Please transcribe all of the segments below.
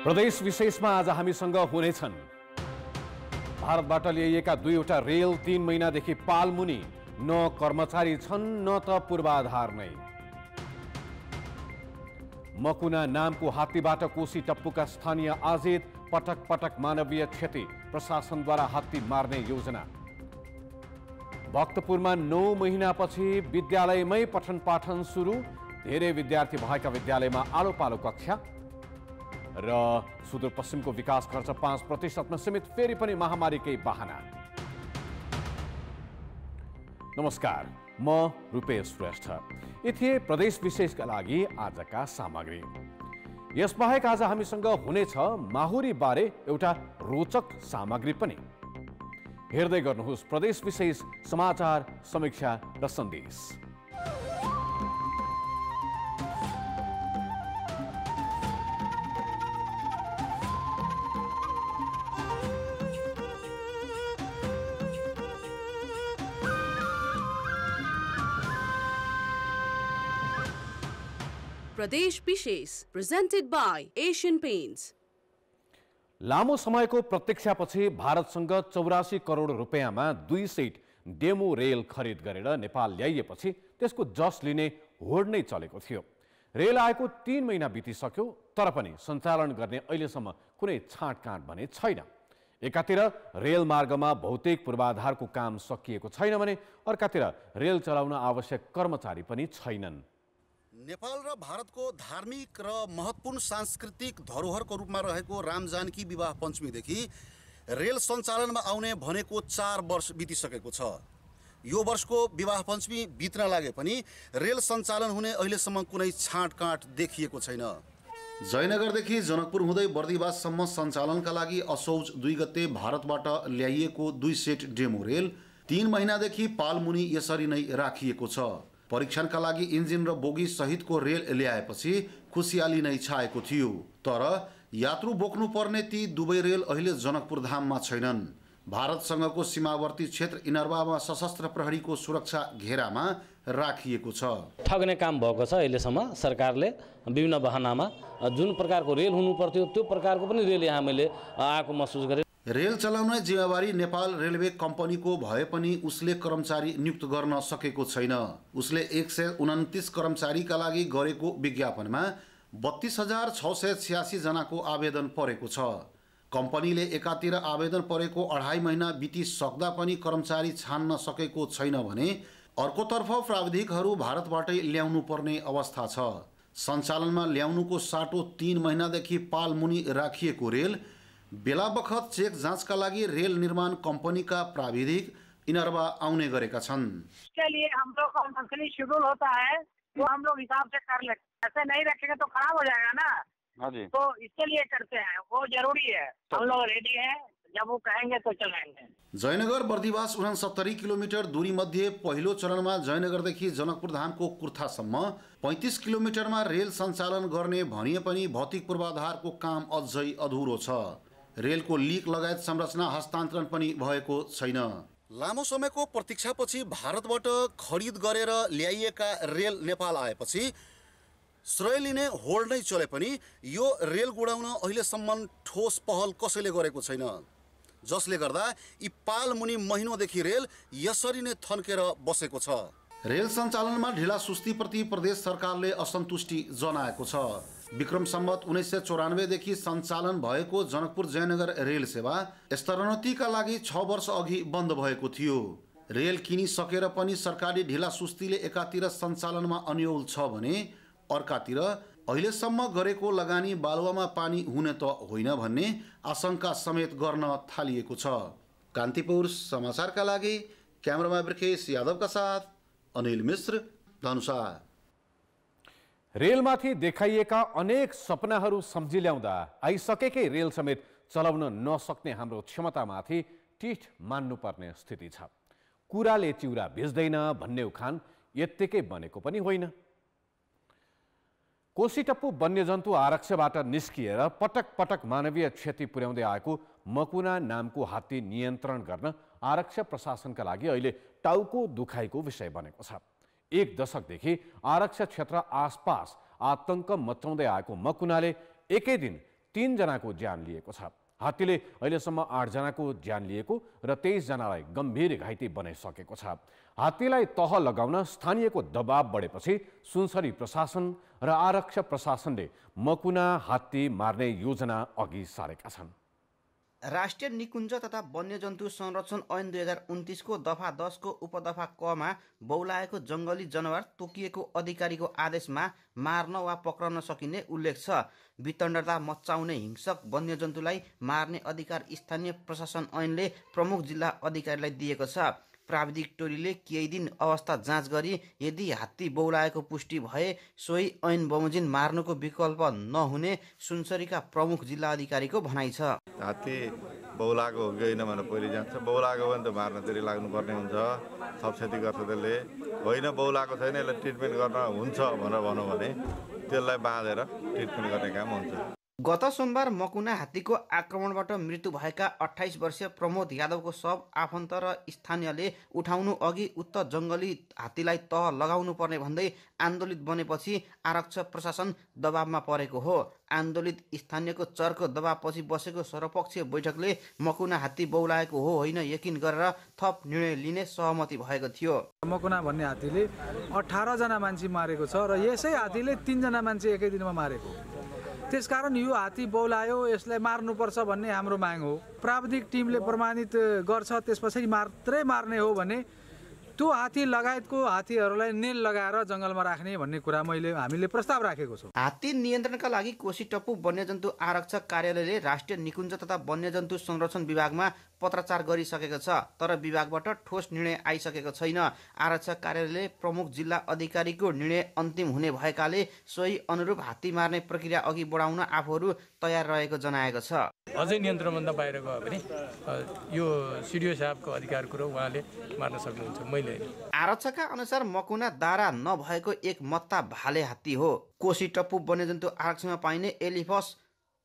प्रदेश विशेषमा आज हामीसँग हुनेछन् भारतबाट ल्याइएका दुईवटा रेल 3 महिनादेखि पालमुनि न कर्मचारी छन् न त पूर्वाधार नै। मकुना नामको हात्तीबाट कोशी टप्पुका स्थानीय आजित पटक पटक मानवीय क्षति, प्रशासनद्वारा हात्ती मार्ने योजना। भक्तपुरमा 9 महिनापछि विद्यालयमै पठन पाठन सुरु, धेरै विद्यार्थी भएका विद्यालयमा आलो पालो कक्षा। र सुदूरपश्चिमको विकास खर्च 5% सीमित, फेरि पनि महामारीकै बहाना। नमस्कार, म रूपेश श्रेष्ठ। यी थिए प्रदेश विशेषका लागि आजका सामग्री। यसबाहेक आज हामीसँग हुनेछ माहुरी बारे एउटा रोचक सामग्री पनि। हेर्दै गर्नुहोस् प्रदेश विशेष समाचार समीक्षा र सन्देश। प्रदेश विशेष प्रेजेन्टेड बाय एशियन पेन्ट्स। लामो समयको प्रतीक्षापछि भारतसँग 84 करोड रुपैयाँमा 2 सेट डेमो रेल खरिद गरेर नेपाल ल्याइएपछि त्यसको जस लिने होड नै चलेको थियो। रेल आएको 3 महिना बितिसक्यो, तर पनि सञ्चालन गर्ने अहिलेसम्म कुनै छाँटकाँट भने छैन। एकातिर रेल मार्गमा भौतिक पूर्वाधारको काम सकिएको छैन भने अर्कातिर रेल चलाउन आवश्यक कर्मचारी पनि छैनन्। नेपाल र भारतको धार्मिक र महत्त्वपूर्ण सांस्कृतिक धरोहरको रूपमा रहेको रामजानकी विवाह पञ्चमीदेखि रेल सञ्चालनमा आउने भनेको 4 वर्ष बितिसकेको छ। यो वर्षको विवाह पञ्चमी बित्न लागे पनि रेल सञ्चालन हुने अहिलेसम्म कुनै छाँटकाँट देखिएको छैन। जयनगरदेखि जनकपुर हुँदै बर्दिवाससम्म सञ्चालनका लागि असौज 2 गते भारतबाट ल्याइएको 2 सेट डेमो रेल 3 महिनादेखि पालमुनि यसरी नै राखिएको छ। परीक्षणका लागि इन्जिन र बोगी सहितको रेल ल्याएपछि खुसियाली नै छाएको थियो, तर यात्रु बोक्नुपर्ने ती दुवै रेल अहिले जनकपुर धाममा छैनन्। भारतसँगको सीमावर्ती क्षेत्र इनरवामा सशस्त्र प्रहरीको सुरक्षा घेरामा राखिएको छ। ठग्ने काम भएको छ। अहिलेसम्म सरकारले विभिन्न बहानामा जुन प्रकारको रेल हुनु पर्थ्यो त्यो प्रकारको पनि रेल यहाँ मैले आएको महसुस गरेँ। रेल चलाउने जिम्मेवारी नेपाल रेलवे कम्पनीको भए पनि उसले कर्मचारी नियुक्त गर्न सकेको छैन। उसले 129 कर्मचारीका लागि गरेको विज्ञापनमा 32,686 जनाको आवेदन परेको छ। कम्पनीले एकातिर आवेदन परेको 2.5 महिना बितिसक्दा पनि कर्मचारी छान्न सकेको छैन भने अर्कोतर्फ प्राविधिकहरू भारतबाटै ल्याउनु पर्ने अवस्था छ। सञ्चालनमा ल्याउनुको साटो 3 महिनादेखि पालमुनि राखिएको रेल बेला बखत चेक जाँचका लागि रेल निर्माण कंपनी का प्राविधिक इनरवा आउने गरेका छन्। इसके लिए हम लोग का मंथली शेड्यूल होता है, वो हम लोग हिसाब से कर लेते हैं। ऐसे नहीं रखेंगे तो खराब हो जाएगा ना। हाँ जी। तो इसके लिए करते हैं, वो जरूरी है। हम लोग रेडी हैं, जब वो कहेंगे तो चलाएंगे। जयनगर बर्दिवास 69 किलोमिटर दूरी मध्ये पहिलो चरणमा जयनगरदेखि जनकपुर धामको कुर्थासम्म 35 किलोमिटरमा रेल सञ्चालन गर्ने भनिए पनि भौतिक पूर्वाधारको काम अझै अधुरो छ। रेलको लीक लगायत संरचना हस्तान्तरण पनि भएको छैन। लामो समयको प्रतीक्षापछि भारतबाट खरिद गरेर ल्याइएका रेल नेपाल आएपछि श्रेय लिने होल्ड नै चले पनि यो रेल गुडाउन अहिलेसम्म ठोस पहल कसैले गरेको छैन, जसले गर्दा यी पालमुनि महिनौदेखि रेल यसरी नै थन्केर बसेको छ। रेल सञ्चालनमा ढिला सुस्तीप्रति प्रदेश सरकारले असन्तुष्टि जनाएको छ। विक्रम सम्वत 1994 देखि सञ्चालन भएको जनकपुर जयनगर रेल सेवा स्तरोन्नतिका लागि 6 वर्ष अघि बन्द भएको थियो। रेल किनिसकेर पनि सरकारले ढिला सुस्तीले एकातिर सञ्चालनमा अन्यल छ भने अर्कातिर अहिलेसम्म गरेको लगानी बालुवामा पानी हुने त होइन भन्ने आशंका समेत गर्न थालिएको छ। कान्तिपुर समाचारका लागि क्यामेरामा ब्रिकेश यादवका साथ अनिल मिश्र, धनुषा। रेलमाथि देखाइएका अनेक सपनाहरू सम्झिल्याउँदा आइसकेकै रेल समेत चलाउन नसक्ने हाम्रो क्षमतामाथि टिठ मान्नुपर्ने स्थिति छ। कुराले चिउरा भिज्दैन भन्ने उखान यत्तिकै बनेको पनि होइन। कोशीटप्पु वन्यजन्तु आरक्षबाट निस्किएर पटक पटक मानवीय क्षति पुर्याउँदै आएको मकुना नामको हात्ती नियन्त्रण गर्न आरक्ष प्रशासनका लागि अहिले टाउको दुखाइको विषय बनेको छ। 1 दशकदेखि आरक्ष क्षेत्र आसपास आतंक मचाउँदै आएको मकुनाले एकै दिन 3 जनाको ज्यान लिएको छ। हात्तीले अहिलेसम्म 8 जनाको ज्यान लिएको र 23 जनालाई गम्भीर घाइते बनाइसकेको छ। हात्तीलाई तह लगाउन स्थानीयको दबाव बढेपछि सुनसरी प्रशासन र आरक्षक प्रशासनले मकुना हात्ती मार्ने योजना अघि सारेका छन्। राष्ट्रिय निकुञ्ज तथा वन्यजन्तु संरक्षण ऐन 2029 को दफा 10 को उपदफा क मा बौलाएको जङ्गली जनावर तोकिएको अधिकारीको आदेशमा मार्न वा पक्रन सकिने उल्लेख छ। वितण्डता मच्चाउने हिंसक वन्यजन्तुलाई मार्ने अधिकार स्थानीय प्रशासन ऐनले प्रमुख जिल्ला अधिकारीलाई दिएको छ। प्राविधिक टोलीले केही दिन अवस्था जाँच गरी यदि हात्ती बौलाएको पुष्टि भए सोही ऐन बमोजिम मार्नुको विकल्प नहुने सुनसरीका प्रमुख जिल्ला अधिकारीको भनाइ छ। हात्ती बौलाएको हो कि होइन भनेर पहिले जान्छ। बौलाएको भने त मार्न धेरै लाग्नुपर्ने हुन्छ, थप क्षति गर्छ त्यसले। होइन बौलाएको छैन यसलाई ट्रिटमेन्ट गर्न हुन्छ भनेर भनौँ भने त्यसलाई बाँधेर ट्रिटमेन्ट गर्ने काम हुन्छ। गत सोमबार मकुना हात्तीको आक्रमणबाट मृत्यु भएका 28 वर्षीय प्रमोद यादवको शव आफन्त र स्थानीयले उठाउनु अघि उक्त जङ्गली हात्तीलाई तह लगाउनु पर्ने भन्दै आन्दोलित बनेपछि आरक्षक प्रशासन दबावमा परेको हो। आन्दोलित स्थानीयको चर्को दबावपछि बसेको सर्वपक्षीय बैठकले मकुना हात्ती बौलाएको हो होइन यकिन गरेर थप निर्णय लिने सहमति भएको थियो। मकुना भन्ने हात्तीले 18 जना मान्छे मारेको छ र यसै हात्तीले 3 जना मान्छे एकै दिनमा मारेको। त्यसकारण यो हात्ती बौलायो, यसलाई मार्नुपर्छ भन्ने हाम्रो माग हो। प्राविधिक टिमले प्रमाणित गर्छ, त्यसपछि मात्रै मार्ने हो भने त्यो हात्ती लगायतको हात्तीहरूलाई नेल लगाएर जङ्गलमा राख्ने भन्ने कुरा हामीले प्रस्ताव राखेको छौँ। हात्ती नियन्त्रणका लागि कोसीटप्पु वन्यजन्तु आरक्षक कार्यालयले राष्ट्रिय निकुञ्ज तथा वन्यजन्तु संरक्षण विभागमा पत्राचार गरिसकेको छ, तर विभागबाट ठोस निर्णय आइसकेको छैन। आरक्षक कार्यालयले प्रमुख जिल्ला अधिकारीको निर्णय अन्तिम हुने भएकाले सोही अनुरूप हात्ती मार्ने प्रक्रिया अघि बढाउन आफूहरू तयार रहेको जनाएको छ। अझै नियन्त्रणभन्दा बाहिर गयो भने यो सिडिओ साहबको अधिकार कुरो उहाँले मार्न सक्नुहुन्छ, मैले। आरक्षकका अनुसार मकुना दारा नभएको एक मत्ता भाले हात्ती हो। कोसीटप्पु वन्यजन्तु आरक्षमा पाइने एलिफस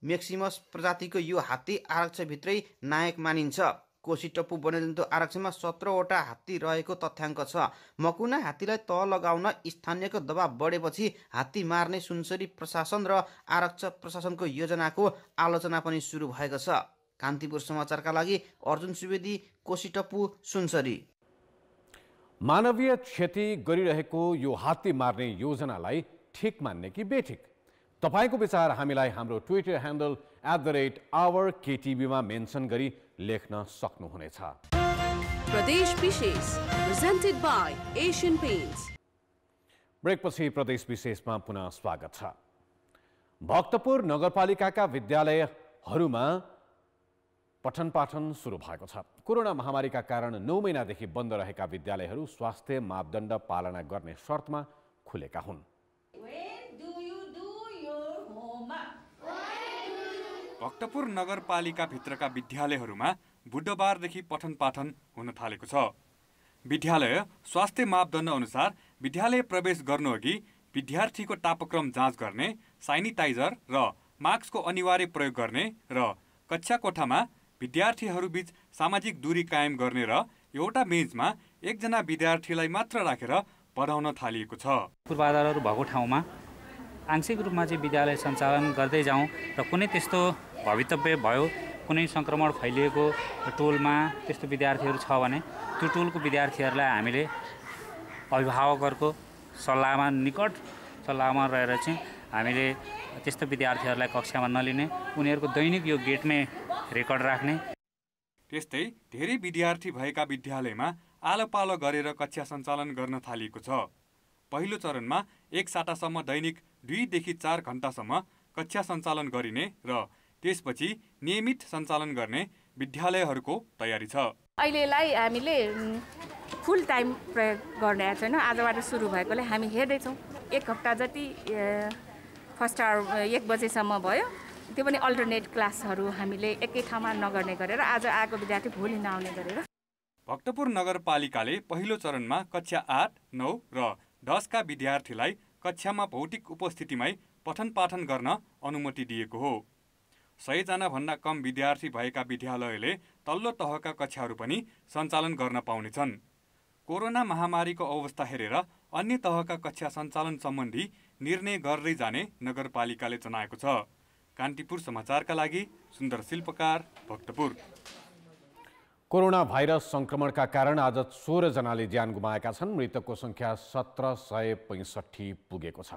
मैक्सिमस प्रजातिको यो हात्ती आरक्षभित्रै नायक मानिन्छ। कोसीटप्पु वन्यजन्तु आरक्षमा 17 वटा हात्ती रहेको तथ्याङ्क छ। मकुना हात्तीलाई तह लगाउन स्थानीयको दबाव बढेपछि हात्ती मार्ने सुनसरी प्रशासन र आरक्षक प्रशासनको योजनाको आलोचना पनि सुरु भएको छ। कान्तिपुर समाचारका लागि अर्जुन सुवेदी, कोसीटप्पु, सुनसरी। मानवीय क्षति गरिरहेको यो हात्ती मार्ने योजनालाई ठिक मान्ने कि बेठिक? तपाईको विचार हामीलाई हाम्रो ट्विटर ह्यान्डल @OurKTV मा मेन्सन गरी लेख्न सक्नुहुनेछ। प्रदेश विशेष presented by Asian Paints। ब्रेकपछि प्रदेश विशेषमा पुनः स्वागत छ। भक्तपुर नगरपालिकाका विद्यालयहरूमा पठन पाठन सुरु भएको छ। कोरोना महामारीका कारण 9 महिनादेखि बन्द रहेका विद्यालयहरू स्वास्थ्य मापदण्ड पालना गर्ने शर्तमा खुलेका हुन्। भक्तपुर नगरपालिका भित्रका विद्यालयहरूमा बुधबारदेखि पठन पाठन हुन थालेको छ। विद्यालय स्वास्थ्य मापदण्ड अनुसार विद्यालय प्रवेश गर्नुअघि विद्यार्थीको तापक्रम जाँच गर्ने, साइनिटाइजर र मास्कको अनिवार्य प्रयोग गर्ने र कक्षा कोठामा विद्यार्थीहरूबीच सामाजिक दूरी कायम गर्ने र एउटा मेजमा एकजना विद्यार्थीलाई मात्र राखेर पढाउन थालिएको छ। पूर्वाधारहरू भएको ठाउँमा आंशिक रूपमा चाहिँ विद्यालय सञ्चालन गर्दै जाउँ र कुनै त्यस्तो भवितव्य भयो, कुनै सङ्क्रमण फैलिएको टोलमा त्यस्तो विद्यार्थीहरू छ भने त्यो टोलको विद्यार्थीहरूलाई हामीले अभिभावकहरूको सल्लाहमा निकट सल्लाहमा रहेर चाहिँ हामीले त्यस्तो विद्यार्थीहरूलाई कक्षामा नलिने, उनीहरूको दैनिक यो गेटमै रेकर्ड राख्ने। त्यस्तै धेरै विद्यार्थी भएका विद्यालयमा आलो पालो गरेर कक्षा सञ्चालन गर्न थालिएको छ। पहिलो चरणमा एक सातासम्म दैनिक 2 देखि 4 घण्टासम्म कक्षा सञ्चालन गरिने र त्यसपछि नियमित सञ्चालन गर्ने विद्यालयहरूको तयारी छ। अहिलेलाई हामीले फुल टाइम प्रयोग गर्ने छैन, आजबाट सुरु भएकोले हामी हेर्दैछौँ। 1 हप्ता जति फर्स्ट आवर 1 बजेसम्म भयो, त्यो पनि अल्टरनेट क्लासहरू हामीले एकै ठाउँमा नगर्ने गरेर आज आएको विद्यार्थी भोलि नआउने गरेर। भक्तपुर नगरपालिकाले पहिलो चरणमा कक्षा 8, 9 र 10 का विद्यार्थीलाई कक्षामा भौतिक उपस्थितिमै पठन पाठन गर्न अनुमति दिएको हो। 100 जना भन्दा कम विद्यार्थी भएका विद्यालयले तल्लो तहका कक्षाहरू पनि सञ्चालन गर्न पाउनेछन्। कोरोना महामारीको अवस्था हेरेर अन्य तहका कक्षा सञ्चालन सम्बन्धी निर्णय गर्दै जाने नगरपालिकाले जनाएको छ। कान्तिपुर समाचारका लागि सुन्दर शिल्पकार भक्तपुर। कोरोना भाइरस संक्रमणका कारण आज 16 जनाले ज्यान गुमाएका छन्। मृतकको संख्या 1765 पुगेको छ।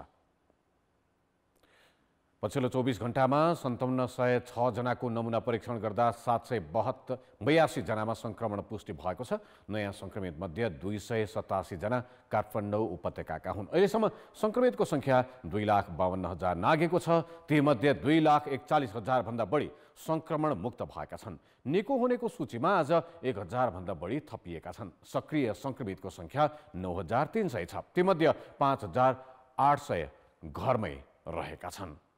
पछिल्लो 24 घण्टामा 5706 जनाको नमुना परीक्षण गर्दा 782 जनामा संक्रमण पुष्टि भएको छ। नयाँ संक्रमित मध्ये 287 जना काठमाडौँ उपत्यकाका हुन्। अहिलेसम्म संक्रमितको संख्या 2,52,000 नागेको छ। तीमध्ये 2,41,000 भन्दा बढी संक्रमण मुक्त भएका छन्। निको हुनेको सूचीमा आज 1,000 भन्दा बढी थपिएका छन्। सक्रिय संक्रमितको संख्या 9,300 छ। तीमध्ये 5,800 घरमै रहेका छन्।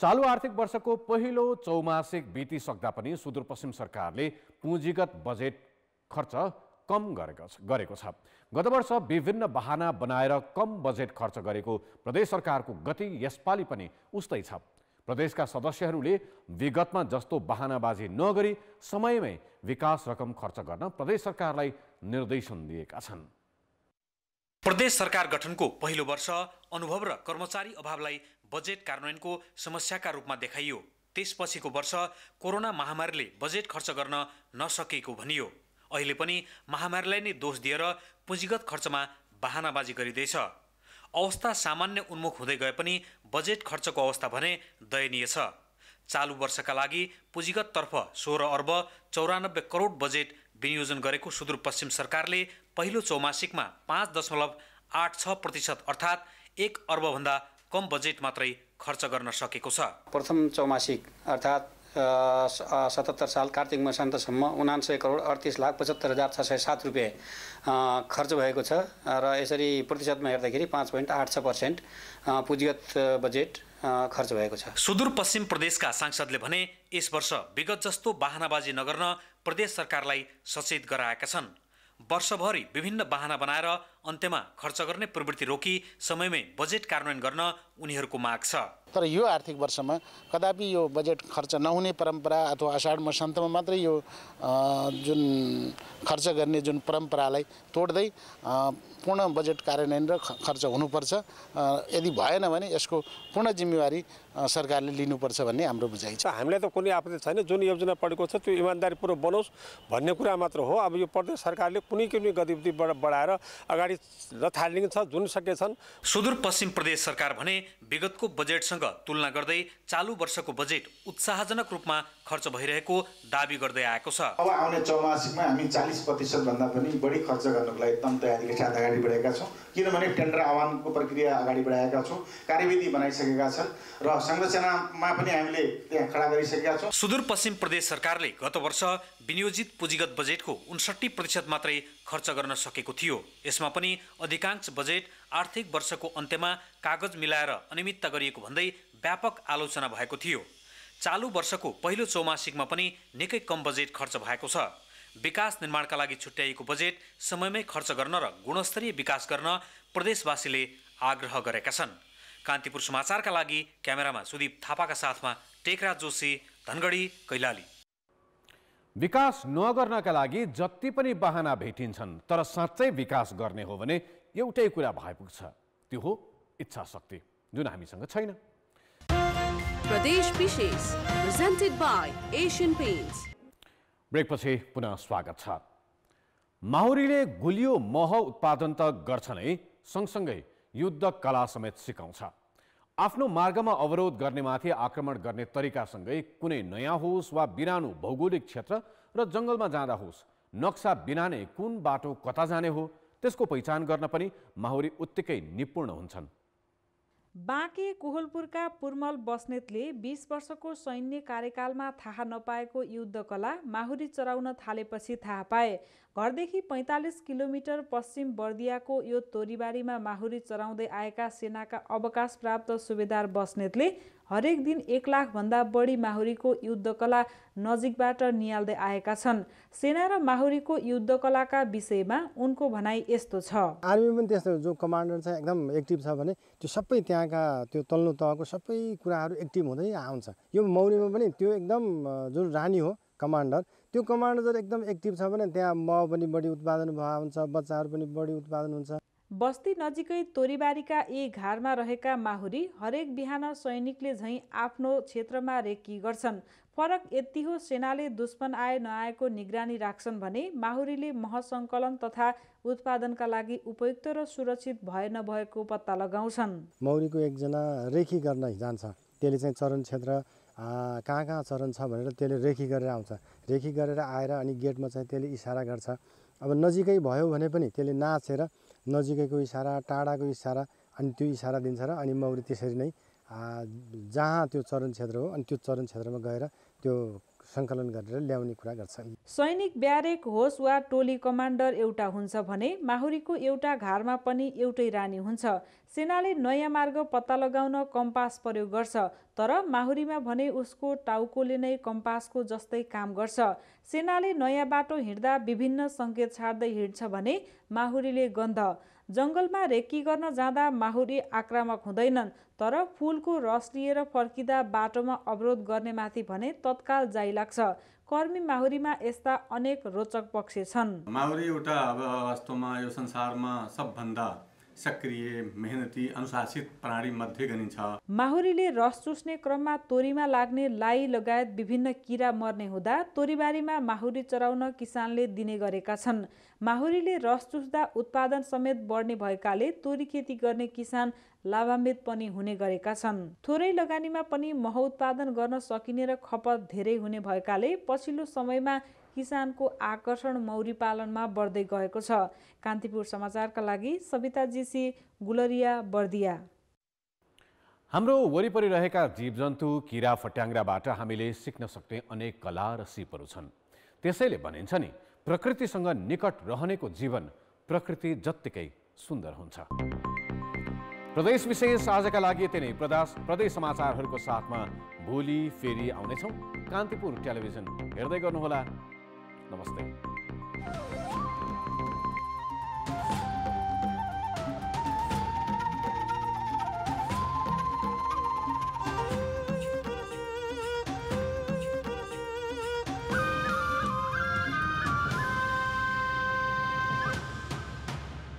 चालु आर्थिक वर्षको पहिलो चौमासिक बितिसक्दा पनि सुदूरपश्चिम सरकारले पुँजीगत बजेट खर्च कम गरेको छ। गत वर्ष विभिन्न बहाना बनाएर कम बजेट खर्च गरेको प्रदेश सरकारको गति यसपालि पनि उस्तै छ। प्रदेशका सदस्यहरूले विगतमा जस्तो बहानाबाजी नगरी समयमै विकास रकम खर्च गर्न प्रदेश सरकारलाई निर्देशन दिएका छन्। प्रदेश सरकार गठनको पहिलो वर्ष अनुभव र कर्मचारी अभावलाई बजेट कार्यान्वयनको समस्याका रूपमा देखाइयो। त्यसपछिको वर्ष कोरोना महामारीले बजेट खर्च गर्न नसकेको भनियो। अहिले पनि महामारीलाई नै दोष दिएर पुँजीगत खर्चमा बहानाबाजी गरिँदैछ। अवस्था सामान्य उन्मुख हुँदै गए पनि बजेट खर्चको अवस्था भने दयनीय छ। चालु वर्षका लागि पुँजीगत तर्फ 16 अर्ब 94 करोड बजेट विनियोजन गरेको सुदूरपश्चिम सरकारले पहिलो चौमासिकमा 5.86% अर्थात् 1 अर्बभन्दा कम बजेट मात्रै खर्च गर्न सकेको छ। प्रथम चौमासिक अर्थात् 77 साल कार्तिक मसान्तसम्म 69 करोड 38,75,607 रुपियाँ खर्च भएको छ र यसरी प्रतिशतमा हेर्दाखेरि 5.86% पुँजीगत बजेट खर्च भएको छ। सुदूरपश्चिम प्रदेशका सांसदले भने यस वर्ष विगत जस्तो बहानाबाजी नगर्न प्रदेश सरकारलाई सचेत गराएका छन्। वर्षभरि विभिन्न बहाना बनाएर अन्त्यमा खर्च गर्ने प्रवृत्ति रोकी समयमै बजेट कार्यान्वयन गर्न उनीहरूको माग छ। तर यो आर्थिक वर्षमा कदापि यो बजेट खर्च नहुने परम्परा अथवा आषाढ मसान्तमा मात्रै यो जुन खर्च गर्ने जुन परम्परालाई तोड्दै पूर्ण बजेट कार्यान्वयन र खर्च हुनुपर्छ। यदि भएन भने यसको पूर्ण जिम्मेवारी सरकारले लिनुपर्छ भन्ने हाम्रो बुझाइ छ। हामीलाई त कुनै आपत्ति छैन, जुन योजना पढेको छ त्यो इमानदारीपूर्वक बनोस् भन्ने कुरा मात्र हो। अब यो प्रदेश सरकारले कुनै गतिविधि बढाएर अगाडि थाल्ने छ जुन सकेछन्। सुदूरपश्चिम प्रदेश सरकार भने विगतको बजेटसँग तुलना गर्दै चालु वर्षको बजेट उत्साहजनक रूपमा खर्च भइरहेको दाबी गर्दै आएको छ। अब आउने चौमासिकमा हामी 40% भन्दा पनि बढी खर्च गर्नको लागि एकदम तयारीका साथ अगाडि बढेका छौँ। किनभने टेन्डर आह्वानको प्रक्रिया अगाडि बढाएका छौँ, कार्यविधि बनाइसकेका छन् र संरचनामा पनि हामीले त्यहाँ खडा गरिसकेका छौँ। सुदूरपश्चिम प्रदेश सरकारले गत वर्ष विनियोजित पुँजीगत बजेटको 59% मात्रै खर्च गर्न सकेको थियो। यसमा पनि अधिकांश बजेट आर्थिक वर्षको अन्त्यमा कागज मिलाएर अनियमितता गरिएको भन्दै व्यापक आलोचना भएको थियो। चालु वर्षको पहिलो चौमासिकमा पनि निकै कम बजेट खर्च भएको छ। विकास निर्माणका लागि छुट्याइएको बजेट समयमै खर्च गर्न र गुणस्तरीय विकास गर्न प्रदेशवासीले आग्रह गरेका छन्। कान्तिपुर समाचारका लागि क्यामेरामा सुदीप थापाका साथमा टेकराज जोशी, धनगढी, कैलाली। विकास नगर्नका लागि जति पनि बहाना भेटिन्छन्, तर साँच्चै विकास गर्ने हो भने एउटै कुरा भइपुग्छ, त्यो हो इच्छा शक्ति, जुन हामीसँग छैन। प्रदेश विशेष presented by Asian Paints। ब्रेकपछि पुनः स्वागत छ। माहुरीले गुलियो मह उत्पादन त गर्छ नै, सँगसँगै युद्ध कला समेत सिकाउँछ। आफ्नो मार्गमा अवरोध गर्नेमाथि आक्रमण गर्ने तरिकासँगै कुनै नयाँ होस् वा बिरानो भौगोलिक क्षेत्र र जङ्गलमा जाँदा होस्, नक्सा बिना नै कुन बाटो कता जाने हो त्यसको पहिचान गर्न पनि माहुरी उत्तिकै निपुण हुन्छन्। बाँके कोहलपुरका पुर्मल बस्नेतले 20 वर्षको सैन्य कार्यकालमा थाहा नपाएको युद्ध कला माहुरी चराउन थालेपछि थाहा पाए। घरदेखि 45 किलोमिटर पश्चिम बर्दियाको यो तोरीबारीमा माहुरी चराउँदै आएका सेनाका अवकाश प्राप्त सुबेदार बस्नेतले हरेक दिन 1 लाख भन्दा बढी माहुरीको युद्ध कला नजिकबाट निहाल्दै आएका छन्। सेना र माहुरीको युद्ध कलाका विषयमा उनको भनाइ यस्तो छ। आर्मी पनि त्यस्तो, जो कमान्डर चाहिँ एकदम एक्टिभ छ भने त्यो सबै त्यहाँका त्यो तल्लो तहको सबै कुराहरू एक्टिभ हुँदै आउँछ। यो मौरीमा पनि त्यो एकदम जुन रानी हो कमान्डर, त्यो कमान्डर जब एकदम एक्टिभ छ भने त्यहाँ मह पनि बढी उत्पादन हुन्छ, बच्चाहरू पनि बढी उत्पादन हुन्छ। बस्ती नजिकै तोरीबारीका यी घारमा रहेका माहुरी हरेक बिहान सैनिकले झैँ आफ्नो क्षेत्रमा रेकी गर्छन्। फरक यति हो, सेनाले दुश्मन आए नआएको निगरानी राख्छन् भने माहुरीले महसङ्कलन तथा उत्पादनका लागि उपयुक्त र सुरक्षित भए नभएको पत्ता लगाउँछन्। मौरीको एकजना रेखी गर्न जान्छ, त्यसले चाहिँ चरण क्षेत्र कहाँ कहाँ चरण छ भनेर त्यसले रेखी गरेर आउँछ। रेखी गरेर आएर अनि गेटमा चाहिँ त्यसले इसारा गर्छ। अब नजिकै भयो भने पनि त्यसले नाचेर नजिकैको इसारा, टाढाको इसारा, अनि त्यो इसारा दिन्छ र अनि मौरी त्यसरी नै जहाँ त्यो चरण क्षेत्र हो अनि त्यो चरण क्षेत्रमा गएर त्यो सङ्कलन गरेर ल्याउने कुरा गर्छन्। सैनिक ब्यारेक होस् वा टोली कमान्डर एउटा हुन्छ भने माहुरीको एउटा घारमा पनि एउटै रानी हुन्छ। सेनाले नयाँ मार्ग पत्ता लगाउन कम्पास प्रयोग गर्छ, तर माहुरीमा भने उसको टाउकोले नै कम्पासको जस्तै काम गर्छ। सेनाले नयाँ बाटो हिँड्दा विभिन्न सङ्केत छाड्दै हिँड्छ भने माहुरीले गन्ध। जङ्गलमा रेकी गर्न जाँदा माहुरी आक्रामक हुँदैनन्, तर फुलको रस लिएर फर्किँदा बाटोमा अवरोध गर्ने माथि भने तत्काल जाइ लाग्छ। कर्मी माहुरीमा यस्ता अनेक रोचक पक्ष छन्। माहुरी एउटा अब वास्तवमा यो संसारमा सबभन्दा सक्रिय, मेहनती, अनुशासित प्राणी मध्ये गनिन्छ। माहुरीले रस चुस्ने क्रममा तोरीमा लाग्ने लाई लगायत विभिन्न किरा मर्ने हुँदा तोरीबारीमा माहुरी चराउन किसानले दिने गरेका छन्। माहुरीले रस चुस्दा उत्पादन समेत बढ्ने भएकाले तोरी खेती गर्ने किसान लाभान्वित पनि हुने गरेका छन्। थोरै लगानीमा पनि मह उत्पादन गर्न सकिने र खपत धेरै हुने भएकाले पछिल्लो समयमा किसानको आकर्षण मौरी पालनमा बढ्दै गएको छ। कान्तिपुर समाचारका लागि सविता जीसी, गुलरिया, बर्दिया। हाम्रो वरिपरि रहेका जीवजन्तु, किरा फट्याङ्ग्राबाट हामीले सिक्न सक्ने अनेक कला र सिपहरू छन्। त्यसैले भनिन्छ नि, प्रकृतिसँग निकट रहनेको जीवन प्रकृति जत्तिकै सुन्दर हुन्छ। प्रदेश विशेष आजका लागि यति नै। प्रदेश समाचारहरूको साथमा भोलि फेरि आउनेछौँ। कान्तिपुर टेलिभिजन हेर्दै गर्नुहोला। नमस्ते।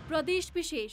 प्रदेश विशेष